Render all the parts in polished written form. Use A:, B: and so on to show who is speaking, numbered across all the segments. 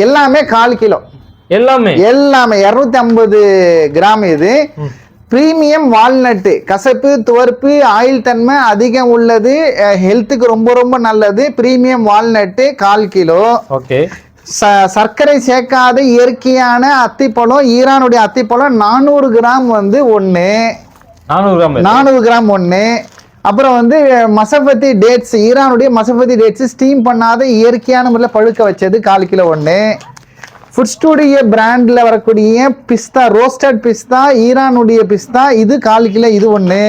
A: எல்லாமே 1/4 கிலோ. எல்லாமே 250 கிராம். இது பிரீமியம் வால்நட். கசப்பு துவர்ப்பு ஆயில் தன்மை அதிகம் உள்ளது, ஹெல்த்துக்கு ரொம்ப ரொம்ப நல்லது. Premium walnut 1/4 kilo.
B: ஓகே.
A: சர்க்கரை சேர்க்காத இயற்கையான அத்திப்பழம், ஈரானுடைய அத்திப்பழம் 400 கிராம் வந்து 1. 400 கிராம் 1. அப்புறம் வந்து மசபத்தி டேட்ஸ், ஈரானுடைய மசபத்தி டேட்ஸ் ஸ்டீம் பண்ணாத இயற்கையான முறையில் பழுக்க வச்சது 1/4 கிலோ 1. ஃபுட் ஸ்டூடியோ பிராண்ட்ல வரக்கூடிய பிஸ்தா, ரோஸ்டட் பிஸ்தா, ஈரானுடைய பிஸ்தா, இது 1/4 கிலோ இது 1.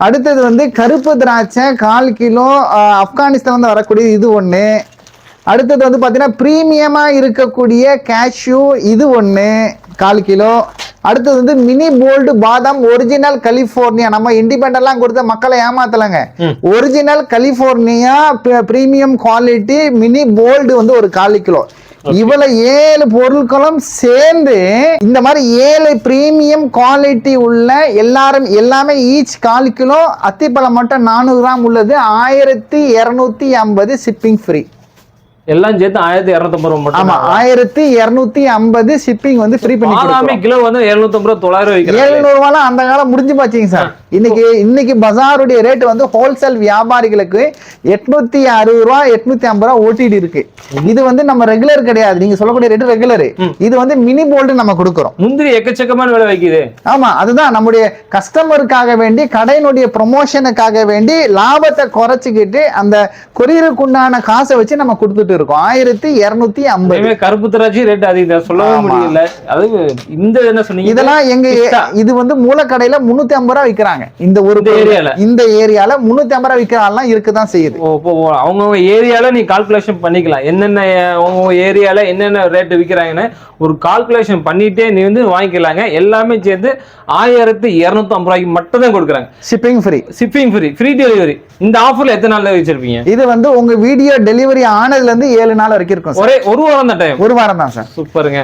A: அடுத்தது வந்து கருப்பு திராட்சை 1/4 கிலோ, ஆப்கானிஸ்தான் வரக்கூடிய இது 1. அடுத்தது வந்து பார்த்தீங்கன்னா பிரீமியமா இருக்கக்கூடிய கேஷ்யூ இது 1 1/4 கிலோ. அடுத்தது வந்து மினி போல்டு பாதாம் ஒரிஜினல் கலிபோர்னியா. நம்ம இண்டிபெண்டெல்லாம் கொடுத்த மக்களை ஏமாத்தலங்க. Original California premium quality mini bold வந்து ஒரு 1/4 கிலோ. இவ்வளவு 7 பொருட்களும் சேர்ந்து இந்த மாதிரி 7 பிரீமியம் குவாலிட்டி உள்ள எல்லாமே ஈச் 1/4 கிலோ. அத்திப்பழம் மட்டும் 400 கிராம் உள்ளது. 1250 ஷிப்பிங் ஃப்ரீ.
B: எல்லாம் சேர்த்து 1250 ரூபாய் மட்டும்.
A: ஆமா, 1250 ஷிப்பிங் வந்து ஃப்ரீ பண்ணி கொடுக்கிறோம்.
B: கிலோ வந்து 750 900 விக்கிறாங்க.
A: 700 ரூபாய் அந்த காலம் முடிஞ்சு போச்சுங்க சார். இன்னைக்கு பஜாருடைய ரேட் வந்து ஹோல்சேல் வியாபாரிகளுக்கு 860 ரூபாய் 850 ரூபாய் ஓடிடி இருக்கு. இது வந்து நம்ம ரெகுலர் கிடையாது, நீங்க சொல்லக்கூடிய ரேட் ரெகுலர். இது வந்து மினி போல்டு நம்ம கொடுக்கிறோம்.
B: முந்திரி எக்கச்சக்கமான விலை வைக்குது.
A: ஆமா, அதுதான் நம்முடைய கஸ்டமருக்காக வேண்டி, கடையினுடைய ப்ரொமோஷனுக்காக வேண்டி லாபத்தை குறைச்சிக்கிட்டு அந்த கொரியருக்குண்டான காசை வச்சு நம்ம கொடுத்துட்டு இருக்கோம். 1250.
B: கருப்பு திராட்சை ரேட் அதிகம், சொல்லவே முடியல. அது இந்த என்ன சொன்னீங்க,
A: இதெல்லாம் இது வந்து மூலக்கடையில 350 ரூபாய் விற்கிறாங்க. இந்த ஏரியால 350 ரூபாய் விற்கிறாலாம் இருக்குதான் செய்யுது.
B: அவங்க ஏரியால நீ கால்குலேஷன் பண்ணிக்கலாம், என்னென்ன அவங்க ஏரியால என்னென்ன ரேட் விற்கிறாங்கன்னு ஒரு கால்குலேஷன் பண்ணிட்டே நீ வந்து வாங்கிக்கலாங்க. எல்லாமே சேர்ந்து 1250 ரூபாய்க்கு மட்டும் தான் கொடுக்குறாங்க. Shipping free, free delivery. இந்த ஆஃபர்ல எத்தனை நாள்ல வச்சிருப்பீங்க?
A: இது வந்து உங்க வீடியோ டெலிவரி ஆனதுல இருந்து 7 நாள் வரைக்கும் இருக்கும்.
B: ஒரே ஒரு வாரம் தான் டைம்.
A: ஒரு வாரம் தான் சார்.
B: சூப்பருங்க.